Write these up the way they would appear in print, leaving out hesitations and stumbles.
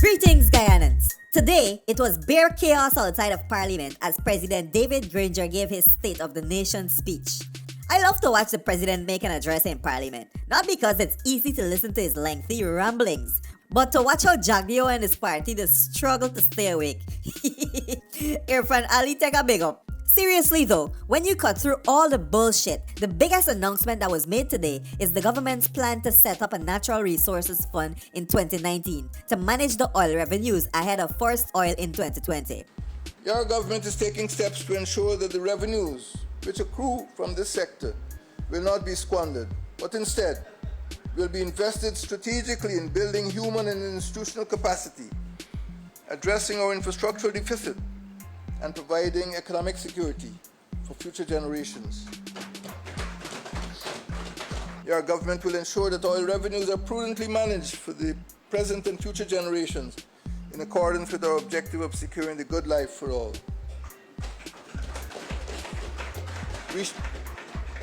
Greetings, Guyanans! Today, it was bare chaos outside of Parliament as President David Granger gave his State of the Nation speech. I love to watch the President make an address in Parliament, not because it's easy to listen to his lengthy ramblings, but to watch how Jagdeo and his party just struggle to stay awake. Irfan Ali, take a big up. Seriously though, when you cut through all the bullshit, the biggest announcement that was made today is the government's plan to set up a natural resources fund in 2019 to manage the oil revenues ahead of forced oil in 2020. Your government is taking steps to ensure that the revenues which accrue from this sector will not be squandered, but instead will be invested strategically in building human and institutional capacity, addressing our infrastructural deficit, and providing economic security for future generations. Your government will ensure that oil revenues are prudently managed for the present and future generations in accordance with our objective of securing the good life for all.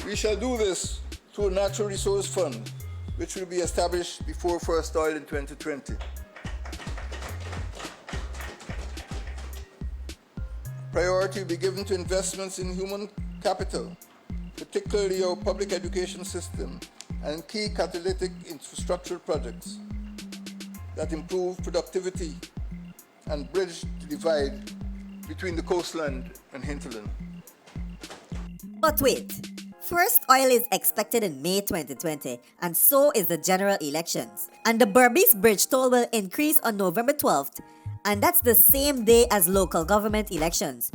We shall do this through a natural resource fund, which will be established before first oil in 2020. Priority will be given to investments in human capital, particularly our public education system and key catalytic infrastructural projects that improve productivity and bridge the divide between the coastland and hinterland. But wait, first oil is expected in May 2020, and so is the general elections. And the Berbice Bridge toll will increase on November 12th, and that's the same day as local government elections.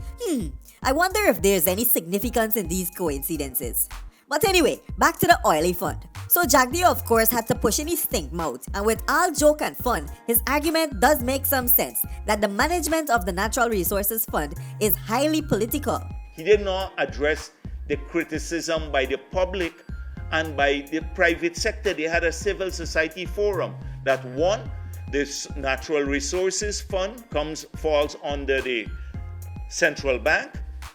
I wonder if there's any significance in these coincidences. But anyway, back to the oily fund. So Jagdeo of course had to push in his think mouth, and with all joke and fun, his argument does make some sense that the management of the Natural Resources Fund is highly political. He did not address the criticism by the public and by the private sector. They had a civil society forum that one, this Natural Resources Fund falls under the Central Bank.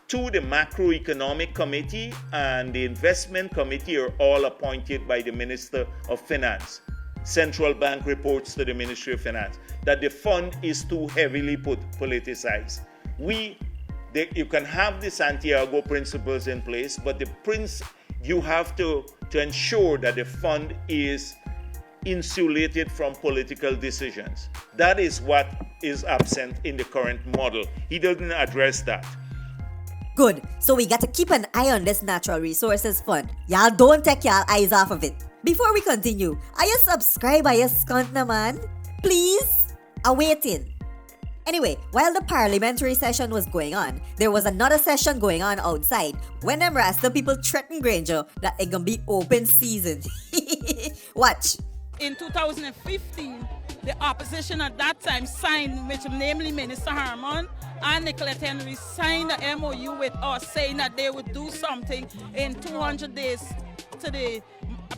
Two, the Macroeconomic Committee and the Investment Committee are all appointed by the Minister of Finance. Central Bank reports to the Ministry of Finance that the fund is too heavily politicized. You can have the Santiago principles in place, but you have to ensure that the fund is insulated from political decisions. That is what is absent in the current model. He doesn't address that. Good, so we got to keep an eye on this Natural Resources Fund. Y'all don't take y'all eyes off of it. Before we continue, are you subscribed? Are you skunt na man? Please? Awaiting. Anyway, while the parliamentary session was going on, there was another session going on outside when them Rasta people threatened Granger that it gonna be open season. Watch. In 2015, the opposition at that time signed, which namely Minister Harmon and Nicolette Henry signed the MOU with us saying that they would do something in 200 days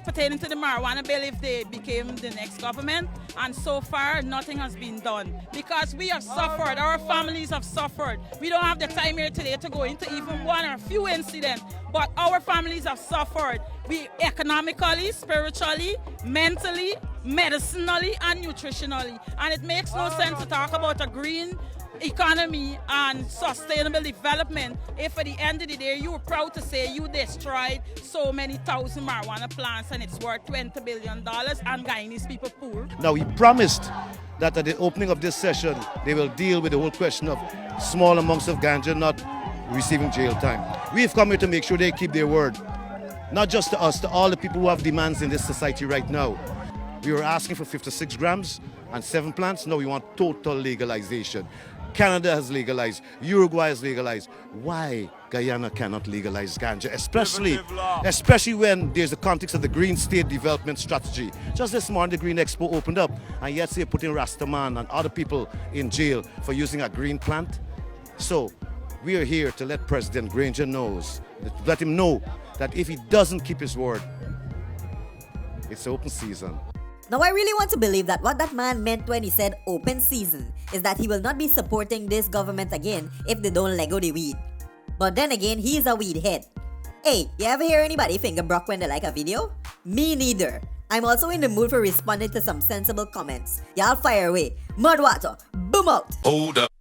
pertaining to the marijuana bill if they became the next government, and so far nothing has been done because we have suffered, our families have suffered. We don't have the time here today to go into even one or a few incidents, but our families have suffered. We economically, spiritually, mentally, medicinally and nutritionally, and it makes no sense to talk about a green economy and sustainable development if at the end of the day you were proud to say you destroyed so many thousand marijuana plants and it's worth $20 billion and Guyanese people poor. Now he promised that at the opening of this session they will deal with the whole question of small amounts of ganja not receiving jail time. We've come here to make sure they keep their word, not just to us, to all the people who have demands in this society right now. We were asking for 56 grams and 7 plants. Now we want total legalization. Canada has legalized, Uruguay has legalized. Why Guyana cannot legalize ganja, especially when there's the context of the Green State Development Strategy. Just this morning the Green Expo opened up, and yet they're putting Rasta man and other people in jail for using a green plant. So we are here to let President Granger let him know that if he doesn't keep his word, it's open season. Now I really want to believe that what that man meant when he said open season is that he will not be supporting this government again if they don't let go the weed. But then again, he is a weed head. Hey, you ever hear anybody finger broke when they like a video? Me neither. I'm also in the mood for responding to some sensible comments. Y'all fire away. Mudwata, boom out! Hold up.